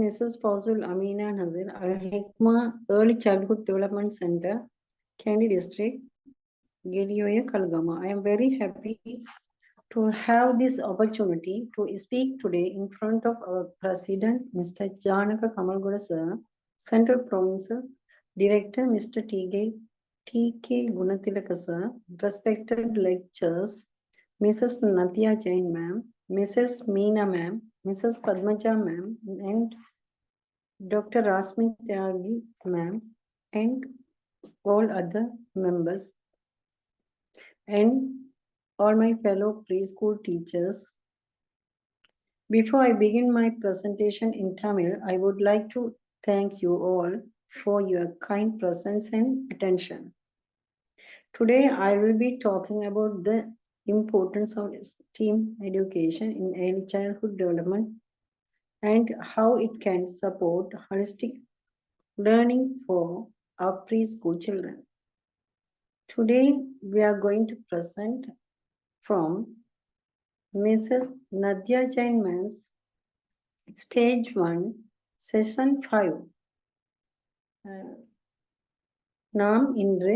Mrs. Fazul Amina Nazir, Al-Hikma Early Childhood Development Center, Kandy District, Gedioya, Kalgama. I am very happy to have this opportunity to speak today in front of our President, Mr. Janaka Kamalgoda Sir, Central Province Director, Mr. T.K. Gunatilaka Sir, respected lecturers, Mrs. Nathia Jain Ma'am, Mrs. Meena Ma'am, Mrs. Padmaja Ma'am, and Dr. Rasmi Tyagi Ma'am, and all other members, and all my fellow preschool teachers. Before I begin my presentation in Tamil, I would like to thank you all for your kind presence and attention. Today, I will be talking about the importance of STEAM education in early childhood development and how it can support holistic learning for our preschool children. Today, we are going to present from Mrs. Nadia Jain Ma'am's Stage 1, Session 5. நாம் இன்று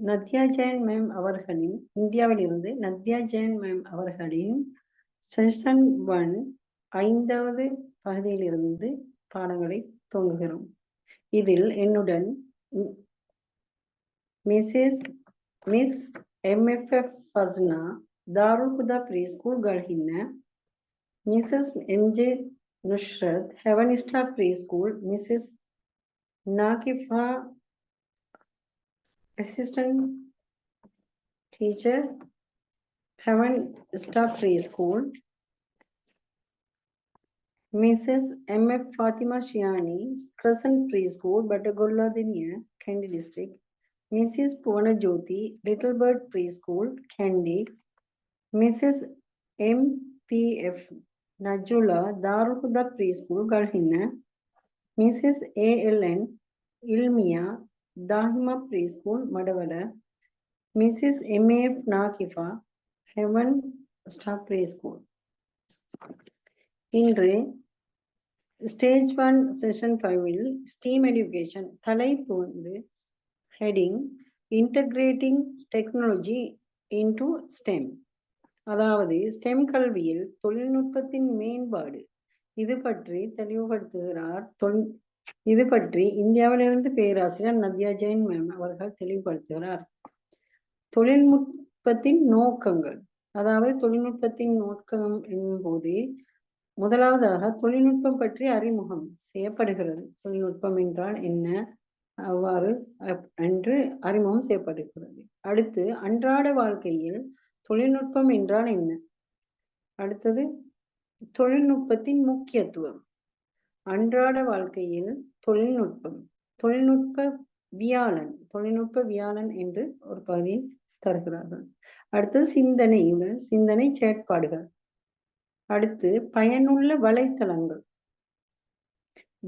நத்யா Jain ma'am அவர்களின் இந்தியாவிலிருந்து நத்யா Jain ma'am அவர்களின் session 1 5வது பகுதியிலிருந்து பாடங்களை துவங்குகிறோம். இதில் என்னுடன் மிஸ் MFF ஃபஸ்னா தாருல் ஹுதா preschool கல்ஹின்ன, Mrs. MJ Nushrat, Heaven Star Preschool, Mrs. Nakifa, Assistant Teacher, Heaven Star Preschool, Mrs. M.F. Fatima Shiani, Crescent Preschool, Batagolla Dinia, Kandy District, Mrs. Puvana Jyoti, Little Bird Preschool, Kandy, Mrs. M.P.F. Najula, Darul Huda Preschool, Galhinna, Mrs. A.L.N. Ilmia, Dahima Preschool, Madavada, Mrs. M.A.F. Nakifa, Heaven Star Preschool. இன்று Stage 1 Session 5 STEAM Education தலைப்பு வந்து heading integrating technology into stem, அதாவது stem கல்வியில் தொழில்நுட்பத்தின் மேம்பாடு. இது பற்றி தெளிவுபடுத்துகிறார். இது பற்றி இந்தியாவிலிருந்து பேராசிரியர் நத்யா ஜெயின் மேம் அவர்கள் தெளிவுபடுத்துகிறார். தொழில்நுட்பத்தின் நோக்கங்கள், அதாவது தொழில்நுட்பத்தின் நோக்கம் என்போது முதலாவதாக தொழில்நுட்பம் பற்றி அறிமுகம் செய்யப்படுகிறது. தொழில்நுட்பம் என்றால் என்ன, அவ்வாறு என்று அறிமுகம் செய்யப்படுகிறது. அடுத்து அன்றாட வாழ்க்கையில் தொழில்நுட்பம் என்றால் என்ன, அடுத்தது தொழில்நுட்பத்தின் முக்கியத்துவம், அன்றாட வாழ்க்கையில் தொழில்நுட்ப வியாழன் என்று ஒரு பகுதி தருகிறார்கள். அடுத்து சிந்தனை செயற்பாடுகள், அடுத்து பயனுள்ள வலைத்தளங்கள்,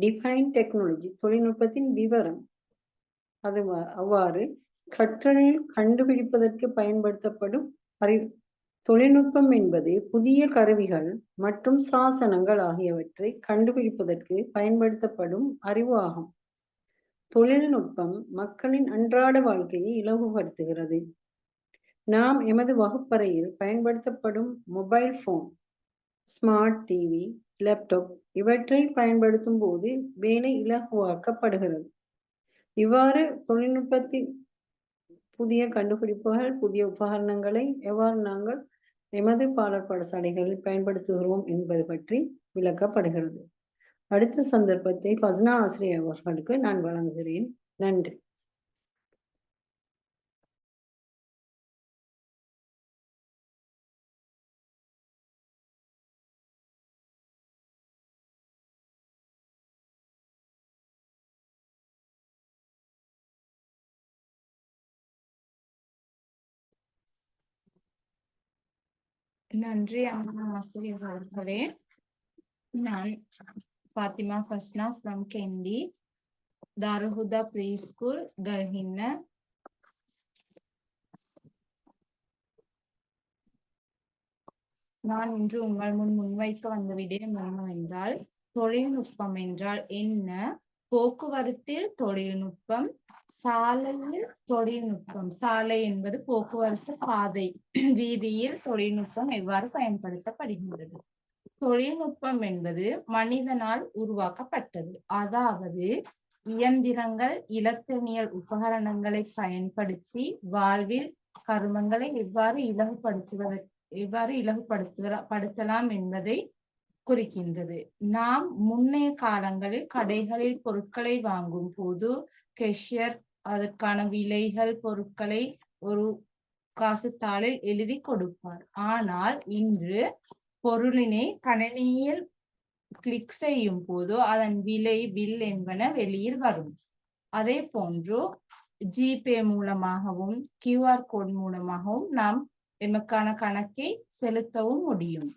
டிஃபைன் டெக்னாலஜி தொழில்நுட்பத்தின் விவரம், அவ்வாறு கற்றலில் கண்டுபிடிப்பதற்கு பயன்படுத்தப்படும் அறிவு. தொழில்நுட்பம் என்பது புதிய கருவிகள் மற்றும் சாசனங்கள் ஆகியவற்றை கண்டுபிடிப்பதற்கு பயன்படுத்தப்படும் அறிவு ஆகும். தொழில்நுட்பம் மக்களின் அன்றாட வாழ்க்கையை இலகுபடுத்துகிறது. நாம் எமது வகுப்பறையில் பயன்படுத்தப்படும் mobile phone, smart TV, laptop இவற்றை பயன்படுத்தும் போது வேலை இலகுவாக்கப்படுகிறது. இவ்வாறு தொழில்நுட்பத்தின் புதிய கண்டுபிடிப்புகள், புதிய உபகரணங்களை எவ்வாறு நாங்கள் எமது பாடசாலைகளில் பயன்படுத்துகிறோம் என்பது பற்றி விளக்கப்படுகிறது. அடுத்த சந்தர்ப்பத்தை ஃபஸ்னா ஆசிரியர் அவர்களுக்கு நான் வழங்குகிறேன். நன்றி. நன்றி அம்மா ஆசிரியர் அவர்களே. நான் Fathima ஃபஸ்னா from கெண்டி, Darul Khuda preschool கல்ஹின்ன. நான் இன்று உங்கள் முன்வைக்க வந்த விடயம் என்னவென்றால் தொழில்நுட்பம் என்றால் என்ன? போக்குவரத்தில் தொழில்நுட்பம், சாலையில் தொழில்நுட்பம். சாலை என்பது போக்குவரத்து பாதை. வீதியில் தொழில்நுட்பம் எவ்வாறு பயன்படுத்தப்படுகின்றது? தொழில்நுட்பம் என்பது மனிதனால் உருவாக்கப்பட்டது. அதாவது இயந்திரங்கள், இலத்திரனியல் உபகரணங்களை பயன்படுத்தி வாழ்வில் கருமங்களை எவ்வாறு இலகுபடுத்தலாம் என்பதை குறிக்கின்றது. நாம் முன்னைய காலங்களில் கடைகளில் பொருட்களை வாங்கும் போது கேஷியர் அதற்கான விலைகள், பொருட்களை ஒரு காசுத்தாளில் எழுதி கொடுப்பார். ஆனால் இன்று பொருளினை கணினியில் கிளிக் செய்யும் போது அதன் விலை, பில் என்பன வெளியில் வரும். அதே போன்று ஜிபே மூலமாகவும் QR கோட் மூலமாகவும் நாம் எமக்கான கணக்கை செலுத்தவும் முடியும்.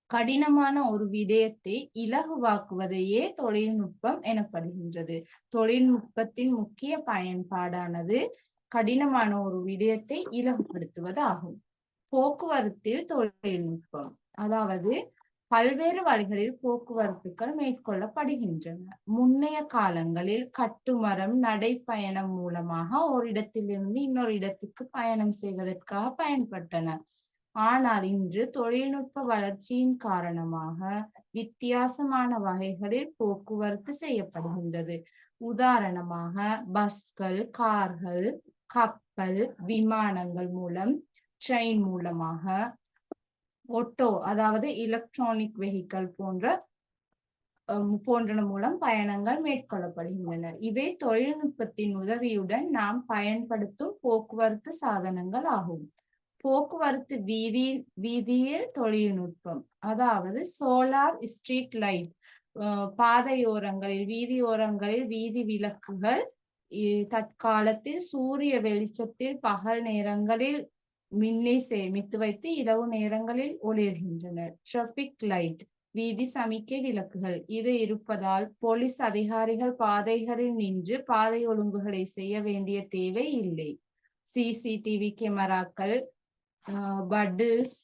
கடினமான ஒரு விடயத்தை இலகுவாக்குவதையே தொழில்நுட்பம் எனப்படுகின்றது. தொழில்நுட்பத்தின் முக்கிய பயன்பாடானது கடினமான ஒரு விடயத்தை இலகுபடுத்துவது ஆகும். போக்குவரத்தில் தொழில்நுட்பம், அதாவது பல்வேறு வழிகளில் போக்குவரத்துக்கள் மேற்கொள்ளப்படுகின்றன. முன்னைய காலங்களில் கட்டுமரம், நடைப்பயணம் மூலமாக ஒரு இடத்திலிருந்து இன்னொரு இடத்துக்கு பயணம் செய்வதற்காக பயன்பட்டன. ஆனால் இன்று தொழில்நுட்ப வளர்ச்சியின் காரணமாக வித்தியாசமான வகைகளில் போக்குவரத்து செய்யப்படுகின்றது. உதாரணமாக பஸ்கள், கார்கள், கப்பல், விமானங்கள் மூலம், ட்ரெயின் மூலமாக, ஆட்டோ அதாவது எலக்ட்ரானிக் வெஹிக்கிள் போன்றன மூலம் பயணங்கள் மேற்கொள்ளப்படுகின்றன. இவை தொழில்நுட்பத்தின் உதவியுடன் நாம் பயன்படுத்தும் போக்குவரத்து சாதனங்கள் ஆகும். போக்குவரத்து வீதியில் தொழில்நுட்பம், அதாவது சோலார் ஸ்ட்ரீட் லைட், பாதையோரங்களில், வீதியோரங்களில் வீதி விளக்குகள் தற்காலத்தில் சூரிய வெளிச்சத்தில் பகல் நேரங்களில் மின்னை சேமித்து வைத்து இரவு நேரங்களில் ஒளிர்கின்றன. டிராபிக் லைட், வீதி சமிக்கை விளக்குகள், இது இருப்பதால் போலீஸ் அதிகாரிகள் பாதைகளில் நின்று பாதை ஒழுங்குகளை செய்ய வேண்டிய தேவை இல்லை. CCTV கேமராக்கள், பட்டில்ஸ்,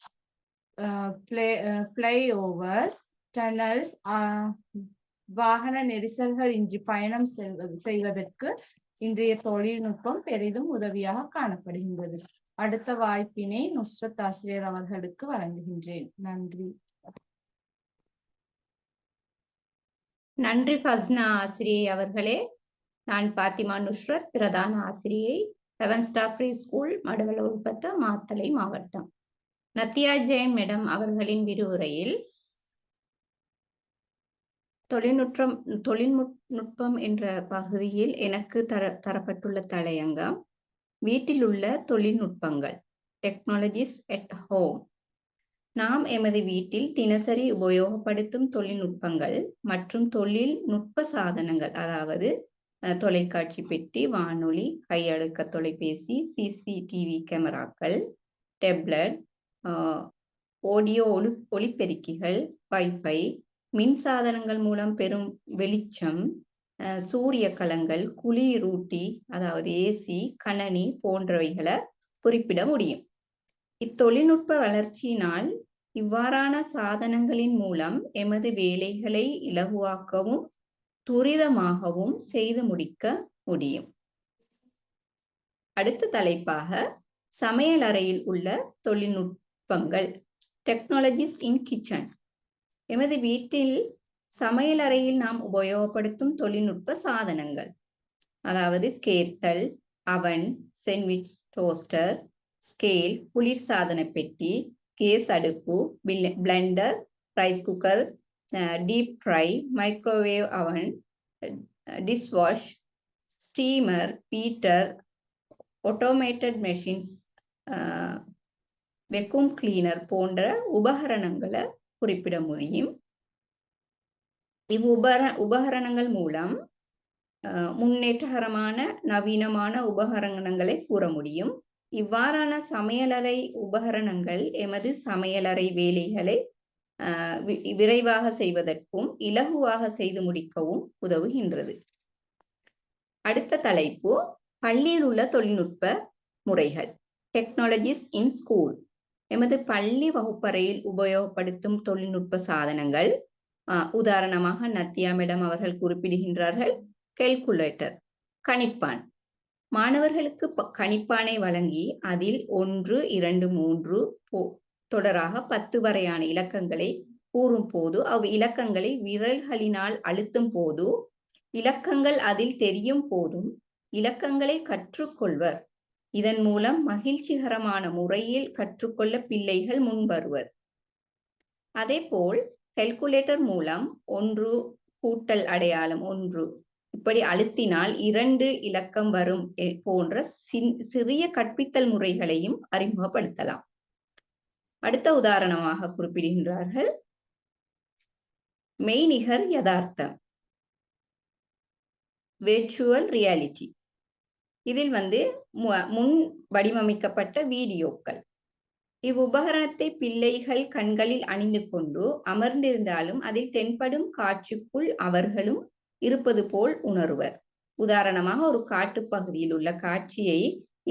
ஃப்ளைஓவர்ஸ், டனல்ஸ், வாகன நெரிசல்கள் இன்றி பயணம் செய்வதற்கு இன்றைய தொழில்நுட்பம் பெரிதும் உதவியாக காணப்படுகின்றது. அடுத்த வாய்ப்பினை நுஸ்ரத் ஆசிரியர் அவர்களுக்கு வழங்குகின்றேன். நன்றி. நன்றி ஃபஸ்னா ஆசிரியை அவர்களே. நான் பாத்திமா நுஸ்ரத், பிரதான ஆசிரியை, 7 ஸ்டார் ஃப்ரீ ஸ்கூல், மடுவல உள்பத்த, மாத்தளை மாவட்டம். நத்தியா ஜெயின் மேடம் அவர்களின் விரிவுரையில் தொழில்நுட்பம் என்ற பகுதியில் எனக்கு தரப்பட்டுள்ள தலையங்கம் வீட்டில் உள்ள தொழில்நுட்பங்கள், டெக்னாலஜிஸ் அட் ஹோம். நாம் எமது வீட்டில் தினசரி உபயோகப்படுத்தும் தொழில்நுட்பங்கள் மற்றும் தொழில்நுட்ப சாதனங்கள், அதாவது தொலைக்காட்சி பெட்டி, வானொலி, கையடக்க தொலைபேசி, CCTV கேமராக்கள், டேப்லெட், ஆடியோ ஒலிபெருக்கிகள், வைஃபை, மின் சாதனங்கள் மூலம் பெறும் வெளிச்சம், சூரிய கலங்கள், குளிரூட்டி அதாவது AC, கணனி போன்றவைகளை குறிப்பிட முடியும். இத்தொழில்நுட்ப வளர்ச்சியினால் இவ்வாறான சாதனங்களின் மூலம் எமது வேலைகளை இலகுவாக்கவும் துரிதமாகவும் செய்து முடிக்க முடியும். அடுத்த தலைப்பாக சமையலறையில் உள்ள தொழில்நுட்பங்கள், டெக்னாலஜிஸ் இன் கிச்சன். எமது வீட்டில் சமையலறையில் நாம் உபயோகப்படுத்தும் தொழில்நுட்ப சாதனங்கள், அதாவது கேத்தல், அவன், சாண்ட்விச் டோஸ்டர், ஸ்கேல், குளிர்சாதன பெட்டி, கேஸ் அடுப்பு, Blender, rice cooker, deep fry, microwave அவன், dishwash, steamer, Peter, automated machines, vacuum cleaner போன்ற உபகரணங்களை குறிப்பிட முடியும். உபகரணங்கள் மூலம் முன்னேற்றகரமான நவீனமான உபகரணங்களை கூற முடியும். இவ்வாறான சமையலறை உபகரணங்கள் எமது சமையலறை வேலைகளை விரைவாக செய்வதற்கும் இலகுவாக செய்து முடிக்கவும் உதவுகின்றது. அடுத்த தலைப்பு பள்ளியில் உள்ள தொழில்நுட்ப முறைகள், டெக்னாலஜிஸ் இன் ஸ்கூல். எமது பள்ளி வகுப்பறையில் உபயோகப்படுத்தும் தொழில்நுட்ப சாதனங்கள், உதாரணமாக நத்தியா மேடம் அவர்கள் குறிப்பிடுகின்றார்கள் கால்குலேட்டர், கணிப்பான். மாணவர்களுக்கு கணிப்பானை வழங்கி அதில் 1, 2, 3 தொடராக 10 வரையான இலக்கங்களை கூறும் போது இலக்கங்களை விரல்களினால் அழுத்தும் போது இலக்கங்கள் அதில் தெரியும் போதும் இலக்கங்களை கற்றுக்கொள்வர். இதன் மூலம் மகிழ்ச்சிகரமான முறையில் கற்றுக்கொள்ள பிள்ளைகள் முன்வருவர். அதேபோல் கால்குலேட்டர் மூலம் 1 கூட்டல் அடையாளம் 1 இப்படி அழுத்தினால் 2 இலக்கம் வரும் போன்ற சிறிய கற்பித்தல் முறைகளையும் அறிமுகப்படுத்தலாம். அடுத்த உதாரணமாக குறிப்பிடுகின்றார்கள் மெய்நிகர் யதார்த்தம், விர்ச்சுவல் ரியாலிட்டி. இதில் முன் வடிவமைக்கப்பட்ட வீடியோக்கள். இவ்வுபகரணத்தை பிள்ளைகள் கண்களில் அணிந்து கொண்டு அமர்ந்திருந்தாலும் அதில் தென்படும் காட்சிக்குள் அவர்களும் இருப்பது போல் உணர்வர். உதாரணமாக ஒரு காட்டுப்பகுதியில் உள்ள காட்சியை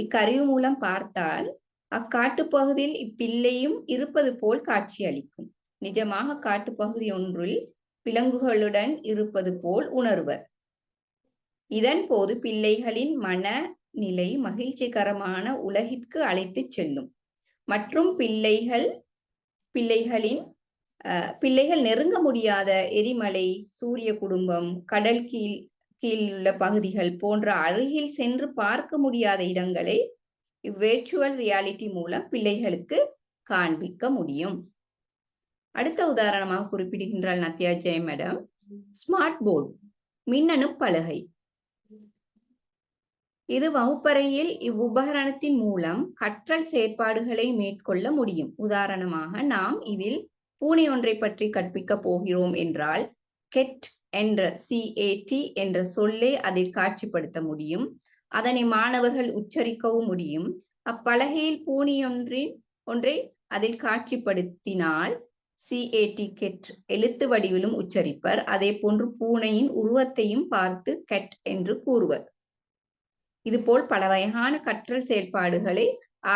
இக்கருவி மூலம் பார்த்தால் அக்காட்டுப்பகுதியில் இப்பிள்ளையும் இருப்பது போல் காட்சி அளிக்கும். நிஜமாக காட்டுப்பகுதி ஒன்றில் விலங்குகளுடன் இருப்பது போல் உணர்வர். இதன் போது பிள்ளைகளின் மனநிலை மகிழ்ச்சிகரமான உலகிற்கு அழைத்து செல்லும் மற்றும் பிள்ளைகள் நெருங்க முடியாத எரிமலை, சூரிய குடும்பம், கடல் கீழுள்ள பகுதிகள் போன்ற அருகில் சென்று பார்க்க முடியாத இடங்களை விர்ச்சுவல் ரியாலிட்டி மூலம் பிள்ளைகளுக்கு காண்பிக்க முடியும். அடுத்த உதாரணமாக குறிப்பிடுகின்றார் நத்தியா ஜெயம் மேடம் ஸ்மார்ட் போர்டு, மின்னணு பலகை. இது வகுப்பறையில் இவ்வுபகரணத்தின் மூலம் கற்றல் செயற்பாடுகளை மேற்கொள்ள முடியும். உதாரணமாக நாம் இதில் பூனை ஒன்றை பற்றி கற்பிக்க போகிறோம் என்றால் கெட் என்ற CAT என்ற சொல்லை அதில் காட்சிப்படுத்த முடியும். அதனை மாணவர்கள் உச்சரிக்கவும் முடியும். அப்பலகையில் பூனை ஒன்றை அதில் காட்சிப்படுத்தினால் CAT கெட் எழுத்து வடிவிலும் உச்சரிப்பர். அதே போன்று பூனையின் உருவத்தையும் பார்த்து கெட் என்று கூறுவர். இதுபோல் பல வகையான கற்றல் செயல்பாடுகளை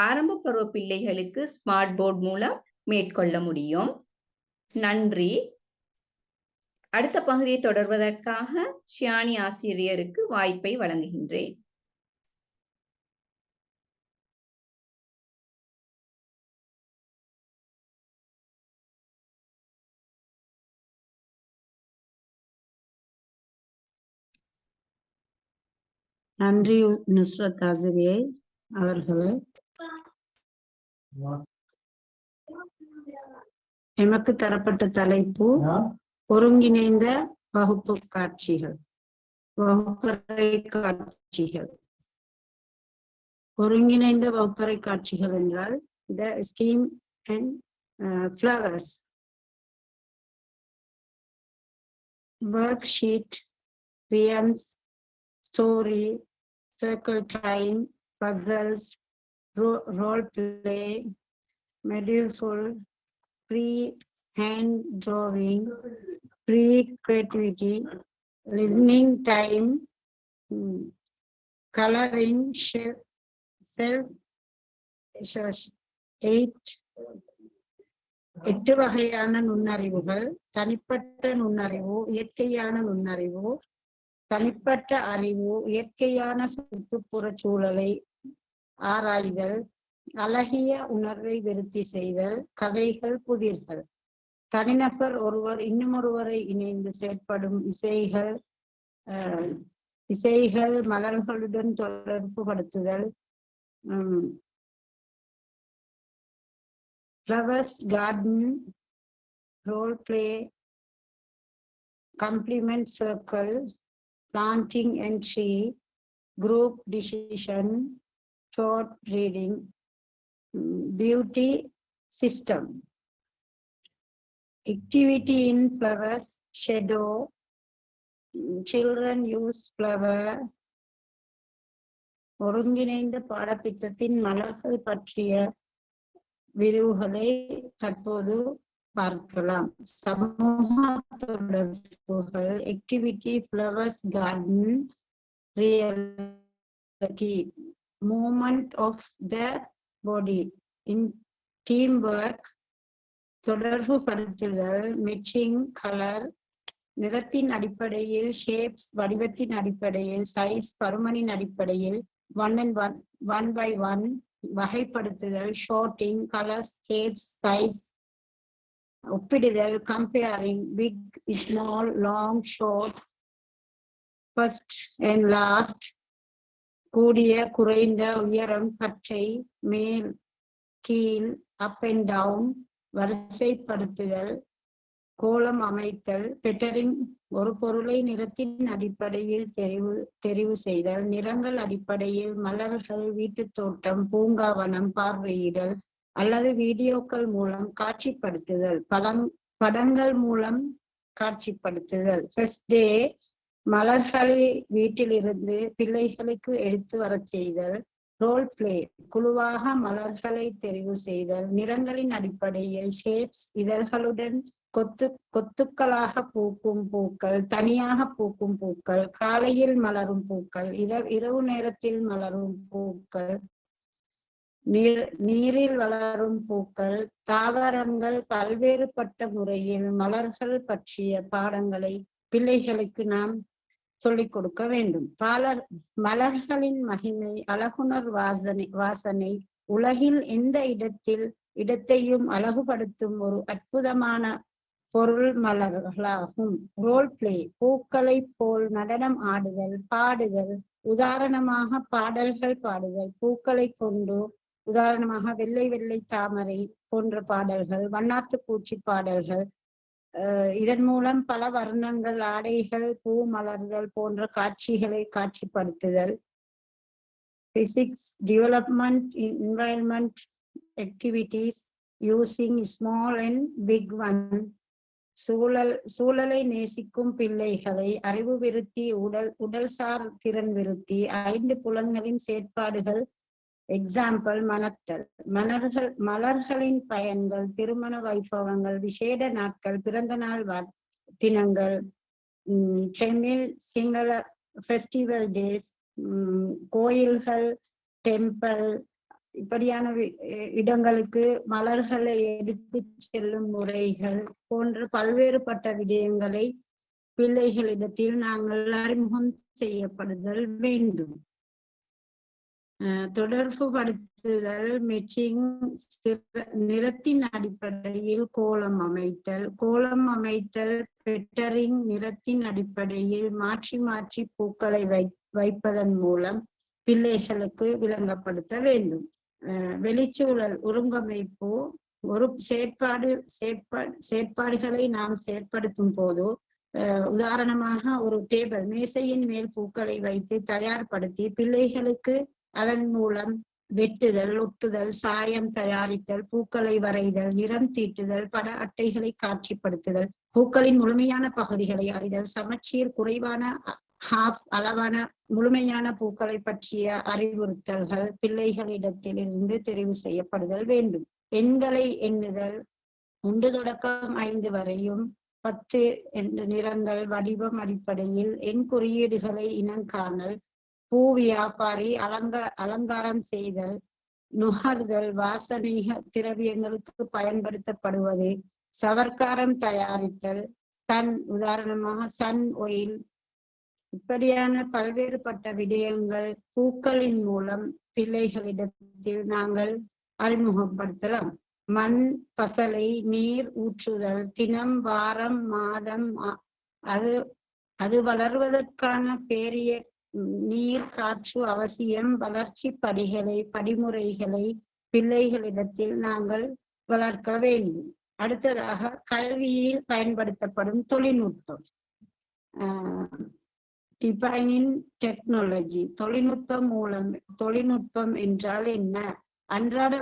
ஆரம்ப பருவ பிள்ளைகளுக்கு ஸ்மார்ட் போர்டு மூலம் மேற்கொள்ள முடியும். நன்றி. அடுத்த பகுதியை தொடர்வதற்காக ஷியானி ஆசிரியருக்கு வாய்ப்பை வழங்குகின்றேன். நன்றி நுஸ்ரத் ஆசிரியை அவர்களே. எமக்கு தரப்பட்ட தலைப்பு ஒருங்கிணைந்த வகுப்பு காட்சிகள், வகுப்பறை காட்சிகள். ஒருங்கிணைந்த வகுப்பறை காட்சிகள் என்றால் the steam and flowers. Worksheet, poems, story, circle time, puzzles, role play, medieval, pre-hand drawing, pre-creativity, listening time, coloring, self, 8 வகையான நுண்ணறிவுகள்: தனிப்பட்ட நுண்ணறிவு, இயற்கையான நுண்ணறிவு, தனிப்பட்ட அறிவு, இயற்கையான சுற்றுப்புற சூழலை ஆராய்தல், அழகிய உணர்வை விருத்தி செய்தல், கதைகள், புதிர்கள், தனிநபர் ஒருவர் இன்னுமொருவரை இணைந்து செயற்படும் இசைகள், மலர்களுடன் தொடர்பு படுத்துதல், flowers garden, role play, complement circle, planting and tree, group decision, short reading, beauty system, activity in flowers, shadow, children use flower. ஒருங்கிணைந்த பாடத்திட்டத்தின் மலர்கள் பற்றிய விரிவுகளை தற்போது பார்க்கலாம். சமூக தொடர்புகள், activity, flowers garden, reality, movement of the body, in teamwork, தொடர்பு படுத்துதல், மெச்சிங் கலர், நிறத்தின் அடிப்படையில், ஷேப்ஸ் வடிவத்தின் அடிப்படையில், சைஸ் பருமனின் அடிப்படையில், ஒன் பை ஒன் வகைப்படுத்துதல், ஷார்ட்டிங் கலர்ஸ், ஷேப்ஸ், சைஸ் ஒப்பிடுதல், comparing big small long short, first and last, கூடிய குறைந்த, உயரம் கற்றை மேல் கீழ், அப் அண்ட் டவுன் வரிசைப்படுத்துதல், கோலம் அமைத்தல், பெட்டரிங் ஒரு பொருளை நிறத்தின் அடிப்படையில் தெரிவு செய்தல், நிறங்கள் அடிப்படையில் மலர்கள், வீட்டுத் தோட்டம், பூங்காவனம் பார்வையிடல் அல்லது வீடியோக்கள் மூலம் காட்சிப்படுத்துதல், படங்கள் மூலம் காட்சிப்படுத்துதல். ஃபர்ஸ்ட் டே மலர்களை வீட்டிலிருந்து பிள்ளைகளுக்கு எடுத்து வரச் செய்தல், ரோல் பிளே குழுவாக மலர்களை தெரிவு செய்தல், நிறங்களின் அடிப்படையில் ஷேப்ஸ் இதழ்களுடன் கொத்துக்களாக பூக்கும் பூக்கள், தனியாக பூக்கும் பூக்கள், காலையில் மலரும் பூக்கள், இரவு நேரத்தில் மலரும் பூக்கள், நீரில் வளரும் பூக்கள், தாவரங்கள், பல்வேறுபட்ட முறையில் மலர்கள் பற்றிய பாடங்களை பிள்ளைகளுக்கு நாம் சொல்லிக் கொடுக்க வேண்டும். மலர்களின் மகிமை, அழகுணர் வாசனை உலகில் எந்த இடத்தையும் அழகுபடுத்தும் ஒரு அற்புதமான பொருள் மலர்களாகும். ரோல் பிளே பூக்களை போல் நடனம் ஆடுதல், பாடுதல், உதாரணமாக பாடல்கள் பாடுதல், பூக்களை கொண்டு, உதாரணமாக வெள்ளை வெள்ளை தாமரை போன்ற பாடல்கள், வண்ணாத்து பூச்சி பாடல்கள், இதன் மூலம் பல வர்ணங்கள், ஆடைகள், பூ மலர்கள் போன்ற காட்சிகளை காட்சிப்படுத்துதல். Physics development environment activities using small and big one, சூழலை நேசிக்கும் பிள்ளைகளை அறிவு விருத்தி, உடல்சார் திறன் விருத்தி, 5 புலன்களின் செயற்பாடுகள். எக்ஸாம்பிள் மணத்தல், மலர்களின் பயன்கள், திருமண வைபவங்கள், விசேட நாட்கள், பிறந்த நாள் தினங்கள், செமிழ் சிங்கள ஃபெஸ்டிவல் டேஸ், கோயில்கள், டெம்பிள், இப்படியான இடங்களுக்கு மலர்களை எடுத்து செல்லும் முறைகள் போன்ற பல்வேறுபட்ட விடயங்களை பிள்ளைகளிடத்தில் நாங்கள் அறிமுகம் செய்யப்படுதல் வேண்டும். தொடர்பு படுத்துதல், மெச்சிங் நிறத்தின் அடிப்படையில் கோலம் அமைத்தல், பெட்டரிங் நிறத்தின் அடிப்படையில் மாற்றி மாற்றி பூக்களை வைப்பதன் மூலம் பிள்ளைகளுக்கு விளங்கப்படுத்த வேண்டும். வெளிச்சூழல் ஒருங்கமைப்பு ஒரு செயற்பாடுகளை நாம் செயற்படுத்தும் போது, உதாரணமாக ஒரு டேபிள் மேசையின் மேல் பூக்களை வைத்து தயார்படுத்தி பிள்ளைகளுக்கு அதன் மூலம் வெட்டுதல், ஒட்டுதல், சாயம் தயாரித்தல், பூக்களை வரைதல், நிறம் தீட்டுதல், பட அட்டைகளை காட்சிப்படுத்துதல், பூக்களின் முழுமையான பகுதிகளை அறிதல், சமச்சீர், குறைவான அளவான முழுமையான பூக்களை பற்றிய அறிவுறுத்தல்கள் பிள்ளைகளிடத்திலிருந்து தெரிவு செய்யப்படுதல் வேண்டும். எண்களை எண்ணுதல் 1 தொடக்கம் 5 வரையும் 10 என்ற நிறங்கள் வடிவம் அடிப்படையில் எண் குறியீடுகளை இனங்காணல், பூ வியாபாரி அலங்காரம் செய்தல், நுகர்தல், வாசனை திரவியங்களுக்கு பயன்படுத்தப்படுவது, சவர்க்காரம் தயாரித்தல், உதாரணமாக சன் ஆயில், இப்படியான பல்வேறுபட்ட விடயங்கள் பூக்களின் மூலம் பிள்ளைகளிடத்தில் நாங்கள் அறிமுகப்படுத்தலாம். மண், பசலை, நீர் ஊற்றுதல், தினம், வாரம், மாதம், அது வளர்வதற்கான பேரிய நீர், காற்று அவசியம். வளர்ச்சி படிமுறைகளை பிள்ளைகளிடத்தில் நாங்கள் வளர்க்க வேண்டும். அடுத்ததாக கல்வியில் பயன்படுத்தப்படும் தொழில்நுட்பம். டிஃபைனிங் டெக்னாலஜி, தொழில்நுட்பம் என்றால் என்ன? அன்றாட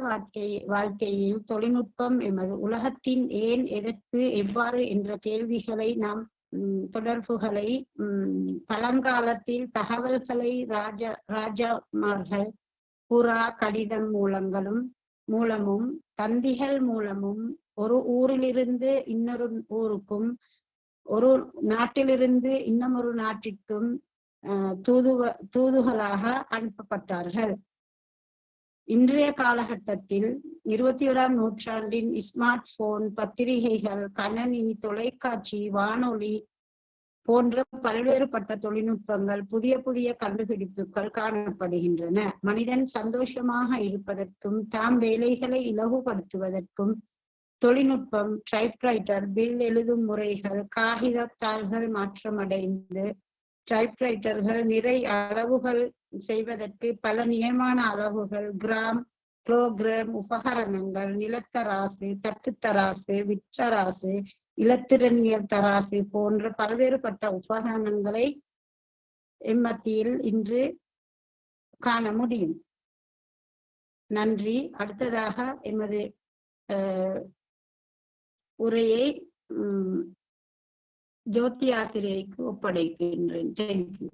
வாழ்க்கையில் தொழில்நுட்பம் எமது உலகத்தின் ஏன், எதற்கு, எவ்வாறு என்ற கேள்விகளை நாம் தொடர்புகளை, பழங்காலத்தில் தகவல்களை ராஜாமார்கள் புறா கடிதம் மூலமும் தந்திகள் மூலமும் ஒரு ஊரிலிருந்து இன்னொரு ஊருக்கும், ஒரு நாட்டிலிருந்து இன்னமொரு நாட்டிற்கும் தூதுகளாக அனுப்பப்பட்டார்கள். இன்றைய காலகட்டத்தில் 21ஆம் நூற்றாண்டின் ஸ்மார்ட் போன், பத்திரிகைகள், கணனி, தொலைக்காட்சி, வானொலி போன்ற பல்வேறுபட்ட தொழில்நுட்பங்கள், புதிய புதிய கண்டுபிடிப்புகள் காணப்படுகின்றன. மனிதன் சந்தோஷமாக இருப்பதற்கும் தாம் வேலைகளை இலகுபடுத்துவதற்கும் தொழில்நுட்பம், டைப்ரைட்டர், பில் எழுதும் முறைகள், காகித தாள்கள் மாற்றமடைந்து டைப்ரைட்டர்கள், நிறை அளவுகள் செய்வதற்கு பல நியமான அளவுகள், கிராம், கிலோகிராம் உபகரணங்கள், நிலத்தராசு, தட்டுத்தராசு, விற்றராசு, இலத்திரனியல் தராசு போன்ற பல்வேறுபட்ட உபகரணங்களை எம்மத்தியில் இன்று காண முடியும். நன்றி. அடுத்ததாக எமது உரையை ஜோதி ஆசிரியைக்கு ஒப்படைக்கின்றேன். தேங்க்யூ.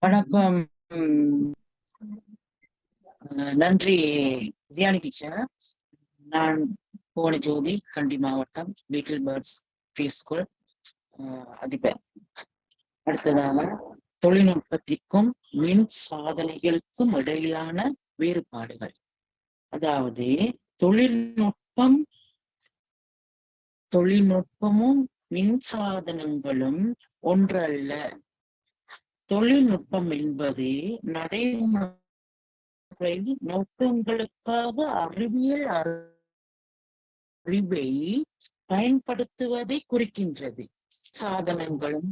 வணக்கம். நன்றி ஜியானி டீச்சர். நான் புவன ஜோதி, கண்டி மாவட்டம், லிட்டில் பேர்ட்ஸ் ப்ரீ ஸ்கூல் அதிபர். அடுத்ததாக தொழில்நுட்பத்திற்கும் மின் சாதனைகளுக்கும் இடையிலான வேறுபாடுகள். அதாவது தொழில்நுட்பமும் மின் சாதனங்களும் ஒன்றல்ல. தொழில்நுட்பம் என்பது நடைமுறை நோக்கங்களுக்காக அறிவியல் அறிவை பயன்படுத்துவதை குறிக்கின்றது. சாதனங்களும்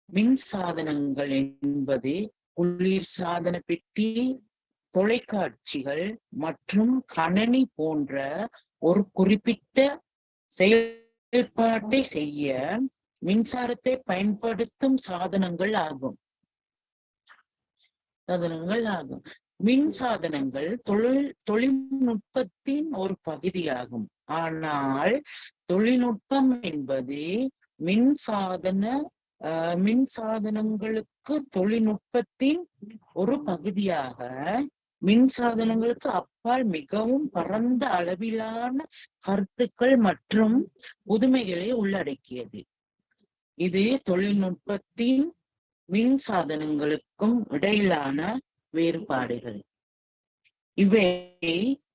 மின் சாதனங்கள் என்பது குளிர் சாதன பெட்டி, தொலைக்காட்சிகள் மற்றும் கணனி போன்ற ஒரு குறிப்பிட்ட செயல்பாட்டை செய்ய மின்சாரத்தை பயன்படுத்தும் சாதனங்கள் ஆகும். மின் சாதனங்கள் தொழில்நுட்பத்தின் ஒரு பகுதியாகும். ஆனால் தொழில்நுட்பம் என்பது மின் சாதனங்களுக்கு தொழில்நுட்பத்தின் ஒரு பகுதியாக மின் சாதனங்களுக்கு அப்பால் மிகவும் பரந்த அளவிலான கருத்துக்கள் மற்றும் புதுமைகளை உள்ளடக்கியது. இது தொழில்நுட்பத்தின் மின் சாதனங்களுக்கும் இடையிலான வேறுபாடுகள். இவை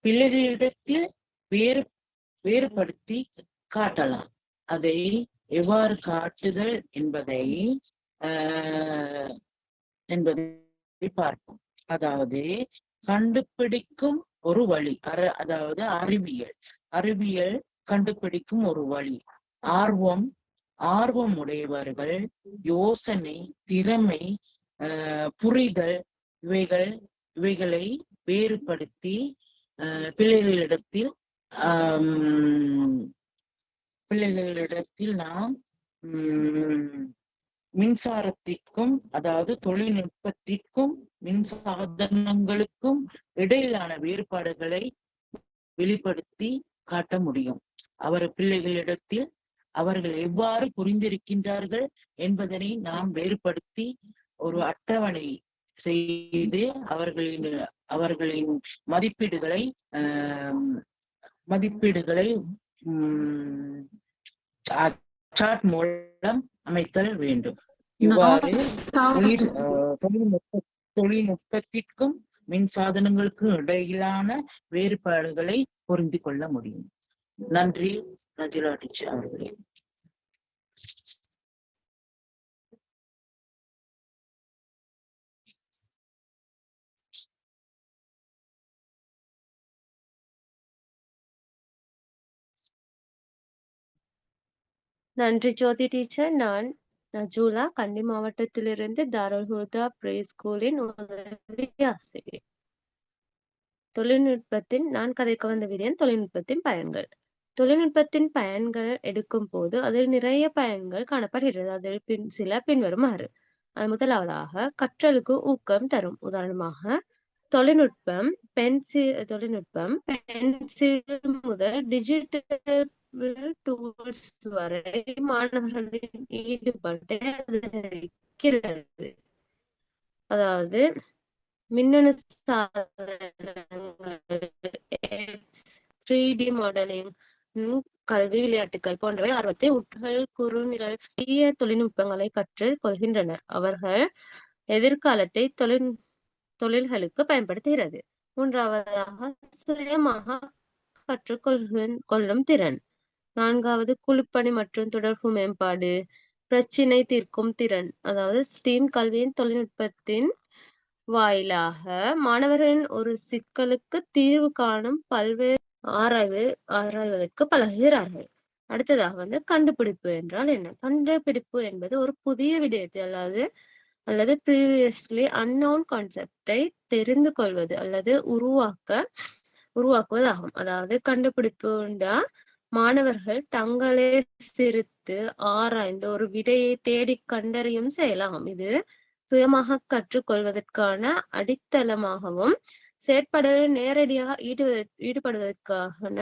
பிள்ளைகளிடத்தில் வேறுபடுத்தி காட்டலாம். அதை எவ்வாறு காட்டுதல் என்பதை பார்ப்போம். அதாவது கண்டுபிடிக்கும் ஒரு வழி, அதாவது அறிவியல் கண்டுபிடிக்கும் ஒரு வழி. ஆர்வம் உடையவர்கள் யோசனை, திறமை, புரிதல் இவைகளை வேறுபடுத்தி பிள்ளைகளிடத்தில் நாம் மின்சாரத்திற்கும், அதாவது தொழில்நுட்பத்திற்கும் மின் சாதனங்களுக்கும் இடையிலான வேறுபாடுகளை வெளிப்படுத்தி காட்ட முடியும். பிள்ளைகளிடத்தில் அவர்கள் எவ்வாறு புரிந்திருக்கின்றார்கள் என்பதனை நாம் வேறுபடுத்தி ஒரு அட்டவணை செய்து அவர்களின் மதிப்பீடுகளை சார்ட் மூலம் அமைத்தல் வேண்டும். இவ்வாறு தொழில்நுட்பத்திற்கும் மின் சாதனங்களுக்கும் இடையிலான வேறுபாடுகளை புரிந்து கொள்ள முடியும். நன்றி நஜிலா டீச்சர் அவர்களே. நன்றி ஜோதி டீச்சர். நான் நஜூலா, கண்டி மாவட்டத்திலிருந்து தாருல் ஹுதா ப்ரீ ஸ்கூலின் உதவி ஆசிரியர். நான் கதைக்க வந்த விடயம் தொழில்நுட்பத்தின் பயன்கள். தொழில்நுட்பத்தின் பயன்கள் எடுக்கும் போது அதில் நிறைய பயன்கள் காணப்படுகிறது. அதில் சில பின்வருமாறு. முதலாவதாக கற்றலுக்கு ஊக்கம் தரும். உதாரணமாக தொழில்நுட்பம் பென்சில் முதல் டிஜிட்டல் டூல்ஸ் வரை மாணவர்களின் ஈடுபாட்டை அதிகரிக்கிறது. அதாவது மின்னணு சாதனங்கள், 3D மாடலிங், கல்வி, விளையாட்டுகள் போன்றவை ஆர்வத்தை குறுநிரல் தொழில்நுட்பங்களை கற்றுக் கொள்கின்றனர். அவர்கள் எதிர்காலத்தை தொழில்களுக்கு பயன்படுத்துகிறது. மூன்றாவதாக சுயமாக கற்றுக்கொள்ளும் திறன். நான்காவது குழுப்பணி மற்றும் தொடர்பு மேம்பாடு, பிரச்சினை தீர்க்கும் திறன். அதாவது ஸ்டீம் கல்வியின் தொழில்நுட்பத்தின் வாயிலாக மாணவர்களின் ஒரு சிக்கலுக்கு தீர்வு காணும் பல்வேறு ஆராய்வதற்கு பழகுகிறார்கள். அடுத்ததாக கண்டுபிடிப்பு என்றால் என்ன? கண்டுபிடிப்பு என்பது ஒரு புதிய விடயத்தை அல்லது previously unknown கான்செப்டை தெரிந்து கொள்வது அல்லது உருவாக்குவதாகும். அதாவது கண்டுபிடிப்பு மாணவர்கள் தங்களே சிரித்து ஆராய்ந்து ஒரு விடையை தேடி கண்டறியும் செயலாகும். இது சுயமாக கற்றுக்கொள்வதற்கான அடித்தளமாகவும் செயற்பாடுகளில் நேரடியாக ஈடுபடுவதற்கான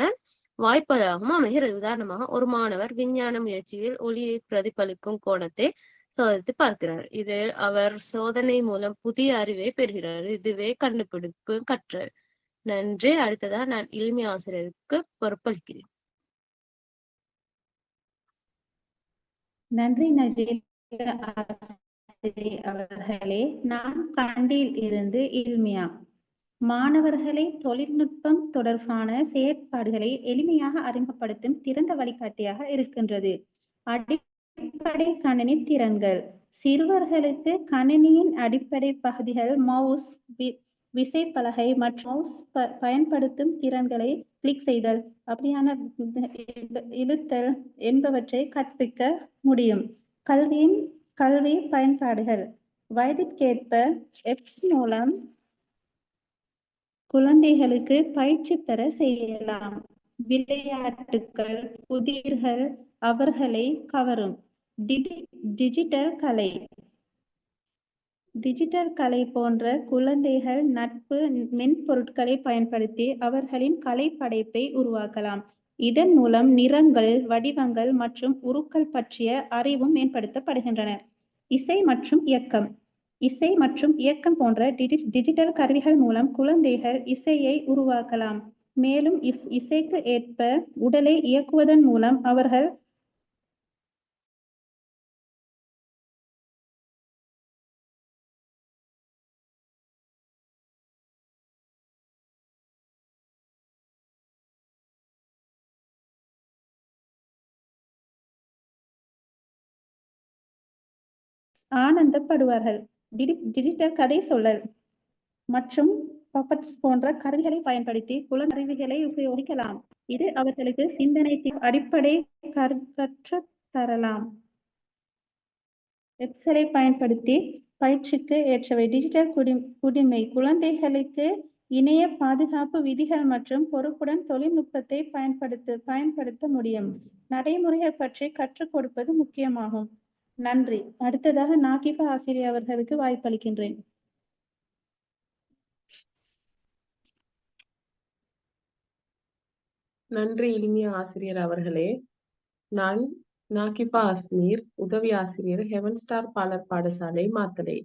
வாய்ப்பதாகவும் அமைகிறது. உதாரணமாக ஒரு மாணவர் விஞ்ஞான முயற்சியில் ஒளியை பிரதிபலிக்கும் கோணத்தை சோதித்து பார்க்கிறார். இதில் அவர் சோதனை மூலம் புதிய அறிவை பெறுகிறார். இதுவே கண்டுபிடிப்பு கற்றல். நன்றி. அடுத்ததா நான் இல்மி ஆசிரியருக்கு பொறுப்பளிக்கிறேன். நன்றி நஜீலா அவர்களே. நான் கண்டியில் இருந்து இல்மியா. மாணவர்களை தொழில்நுட்பம் தொடர்பான செயற்பாடுகளை எளிமையாக அறிமுகப்படுத்தும் திறந்த வழிகாட்டியாக இருக்கின்றது. அடிப்படை கணினி திறன்கள். சிறுவர்களுக்கு கணினியின் அடிப்படை பகுதிகள் மவுஸ், விசைப்பலகை மற்றும் மவுஸ் பயன்படுத்தும் திறன்களை கிளிக் செய்தல், அப்படியான இழுத்தல் என்பவற்றை கற்பிக்க முடியும். கல்வி பயன்பாடுகள். வயதிற்கேற்ப எப்ஸ் மூலம் குழந்தைகளுக்கு பயிற்சி பெற செய்யலாம். விளையாட்டுகள், புதிர்கள் அவர்களை கவரும். டிஜிட்டல் கலை போன்ற குழந்தைகள் நட்பு மென்பொருட்களை பயன்படுத்தி அவர்களின் கலை படைப்பை உருவாக்கலாம். இதன் மூலம் நிறங்கள், வடிவங்கள் மற்றும் உருக்கள் பற்றிய அறிவும் மேம்படுத்தப்படுகின்றன. இசை மற்றும் இயக்கம் போன்ற டிஜிட்டல் கருவிகள் மூலம் குழந்தைகள் இசையை உருவாக்கலாம். மேலும் இசைக்கு ஏற்ப உடலை இயக்குவதன் மூலம் அவர்கள் ஆனந்தப்படுவார்கள். டிஜிட்டல் கதை சொல்லல் மற்றும் பப்பட்ஸ் போன்ற கருவிகளை பயன்படுத்தி குழந்தைகளை உபயோகிக்கலாம். இது அவர்களுக்கு சிந்தனை அடிப்படை கற்றுத் தரலாம். வெப்சைட்டை பயன்படுத்தி பயிற்சிக்கு ஏற்றவை. டிஜிட்டல் குடிமை. குழந்தைகளுக்கு இணைய பாதுகாப்பு விதிகள் மற்றும் பொறுப்புடன் தொழில்நுட்பத்தை பயன்படுத்த முடியும். நடைமுறைகள் பற்றி கற்றுக் கொடுப்பது முக்கியமாகும். நன்றி. அடுத்ததாக நாகிபா ஆசிரியர் அவர்களுக்கு வாய்ப்பளிக்கின்றேன். நன்றி இனிய ஆசிரியர் அவர்களே. நான் நாகிபா அஸ்மீர், உதவி ஆசிரியர், ஹெவன் ஸ்டார் பாலர் பாடசாலை, மாத்தளை.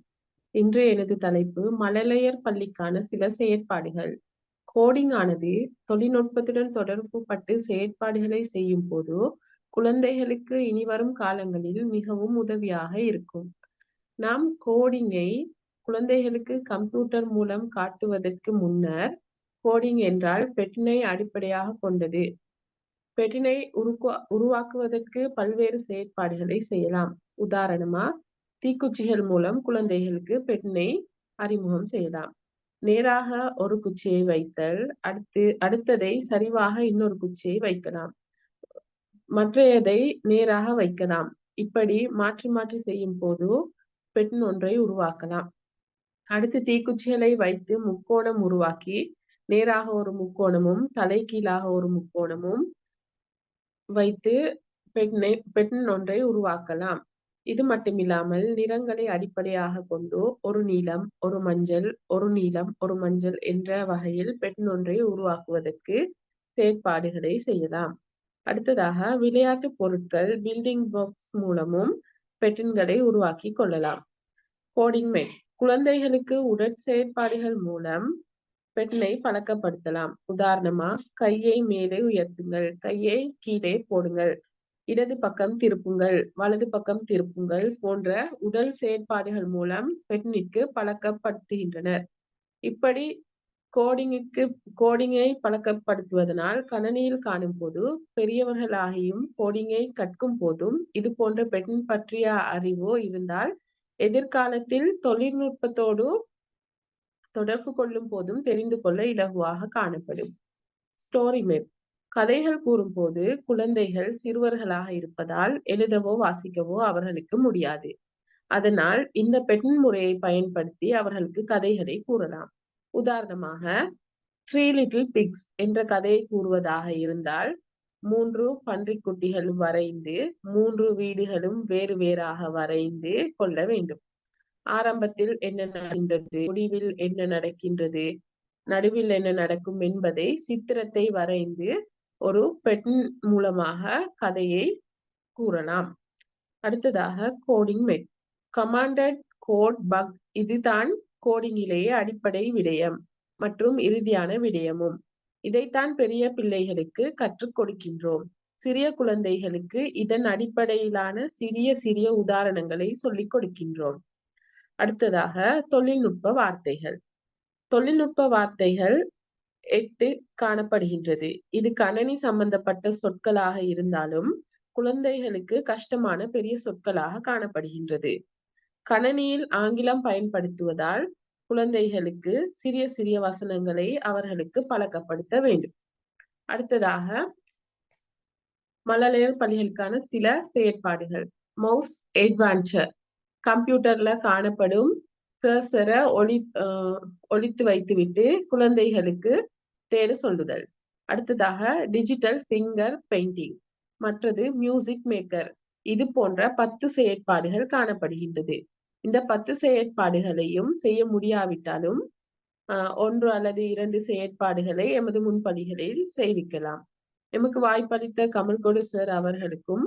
இன்று எனது தலைப்பு மழலையர் பள்ளிக்கான சில செயற்பாடுகள். கோடிங் ஆனது தொழில்நுட்பத்துடன் தொடர்பு பட்டு செயற்பாடுகளை செய்யும் போது குழந்தைகளுக்கு இனிவரும் காலங்களில் மிகவும் உதவியாக இருக்கும். நாம் கோடிங்கை குழந்தைகளுக்கு கம்ப்யூட்டர் மூலம் காட்டுவதற்கு முன்னர் கோடிங் என்றால் பெட்டினை அடிப்படையாக கொண்டது. பெட்டினை உருவாக்குவதற்கு பல்வேறு செயற்பாடுகளை செய்யலாம். உதாரணமா தீக்குச்சிகள் மூலம் குழந்தைகளுக்கு பெட்டினை அறிமுகம் செய்யலாம். நேராக ஒரு குச்சியை வைத்தல், அடுத்ததை சரிவாக இன்னொரு குச்சியை வைக்கலாம், மற்றையதை நேராக வைக்கலாம். இப்படி மாற்றி மாற்றி செய்யும் போது பெட்டின் ஒன்றை உருவாக்கலாம். அடுத்து தீக்குச்சிகளை வைத்து முக்கோணம் உருவாக்கி நேராக ஒரு முக்கோணமும் தலைகீழாக ஒரு முக்கோணமும் வைத்து பெட்டன் ஒன்றை உருவாக்கலாம். இது மட்டுமில்லாமல் நிறங்களை அடிப்படையாக கொண்டு ஒரு நீலம், ஒரு மஞ்சள், ஒரு நீலம், ஒரு மஞ்சள் என்ற வகையில் பெட்டன் ஒன்றை உருவாக்குவதற்கு செயற்பாடுகளை செய்யலாம். அடுத்ததாக விளையாட்டு பொருட்கள் பில்டிங் பாக்ஸ் மூலமும் பெட்டன்களை உருவாக்கி கொள்ளலாம். கோடிங் மெட் குழந்தைகளுக்கு உடற்செயற்பாடுகள் மூலம் பெட்டனை பழக்கப்படுத்தலாம். உதாரணமா கையை மேலே உயர்த்துங்கள், கையை கீழே போடுங்கள், இடது பக்கம் திருப்புங்கள், வலது பக்கம் திருப்புங்கள் போன்ற உடல் செயற்பாடுகள் மூலம் பெட்டனிற்கு பழக்கப்படுத்துகின்றனர். இப்படி கோடிங்கை பழக்கப்படுத்துவதனால் கணனியில் காணும் போது பெரியவர்களாகியும் கோடிங்கை கற்கும் போதும் இது போன்ற பெட்டன் பற்றிய அறிவோ இருந்தால் எதிர்காலத்தில் தொழில்நுட்பத்தோடு தொடர்பு கொள்ளும் போதும் தெரிந்து கொள்ள இலகுவாக காணப்படும். ஸ்டோரி மேப் கதைகள் கூறும் போது குழந்தைகள் சிறுவர்களாக இருப்பதால் எழுதவோ வாசிக்கவோ அவர்களுக்கு முடியாது. அதனால் இந்த பெட்டன் முறையை பயன்படுத்தி அவர்களுக்கு கதைகளை கூறலாம். உதாரணமாக 3 Little Pigs என்ற கதையை கூறுவதாக இருந்தால் 3 பன்றிக்குட்டிகளும் வரைந்து 3 வீடுகளும் வேறு வேறாக வரைந்து கொள்ள வேண்டும். ஆரம்பத்தில் என்ன நடக்கின்றது, முடிவில் என்ன நடக்கின்றது, நடுவில் என்ன நடக்கும் என்பதை சித்திரத்தை வரைந்து ஒரு பெட்டன் மூலமாக கதையை கூறலாம். அடுத்ததாக கோடிங் மெட் கமாண்டட் கோட் பக் இதுதான் கோடிங்கிலேயே அடிப்படை விடயம் மற்றும் இறுதியான விடயமும். இதைத்தான் பெரிய பிள்ளைகளுக்கு கற்றுக் கொடுக்கின்றோம். சிறிய குழந்தைகளுக்கு இதன் அடிப்படையிலான சிறிய உதாரணங்களை சொல்லிக் கொடுக்கின்றோம். அடுத்ததாக தொழில்நுட்ப வார்த்தைகள். தொழில்நுட்ப வார்த்தைகள் 8 காணப்படுகின்றது. இது கணனி சம்பந்தப்பட்ட சொற்களாக இருந்தாலும் குழந்தைகளுக்கு கஷ்டமான பெரிய சொற்களாக காணப்படுகின்றது. கணனியில் ஆங்கிலம் பயன்படுத்துவதால் குழந்தைகளுக்கு சிறிய வசனங்களை அவர்களுக்கு பழக்கப்படுத்த வேண்டும். அடுத்ததாக மழலையர் பள்ளிகளுக்கான சில செயற்பாடுகள். மவுஸ் அட்வான்ச்சர் கம்ப்யூட்டர்ல காணப்படும் கர்சரை ஒளித்து வைத்துவிட்டு குழந்தைகளுக்கு தேட சொல்லுதல். அடுத்ததாக டிஜிட்டல் ஃபிங்கர் பெயிண்டிங், மற்றது மியூசிக் மேக்கர். இது போன்ற 10 செயற்பாடுகள் காணப்படுகின்றது. இந்த 10 செயற்பாடுகளையும் செய்ய முடியாவிட்டாலும் 1 அல்லது 2 செயற்பாடுகளை எமது முன்பள்ளிகளில் செய்விக்கலாம். எமக்கு வாய்ப்பளித்த கமல்கொடு சார் அவர்களுக்கும்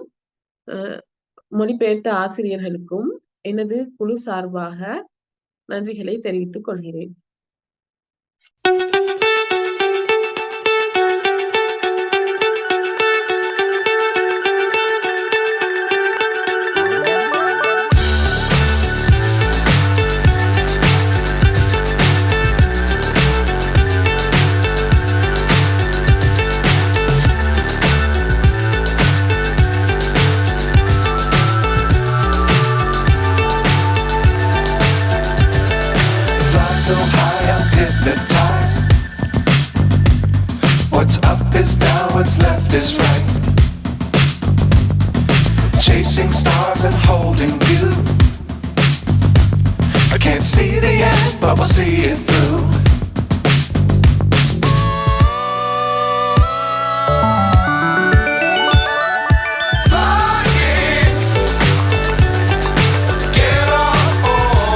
மொழிபெயர்த்த ஆசிரியர்களுக்கும் எனது குழு சார்பாக நன்றிகளை தெரிவித்துக் கொள்கிறேன். So high I'm hypnotized. What's up is down, what's left is right. Chasing stars and holding you. I can't see the end, but we'll see it through.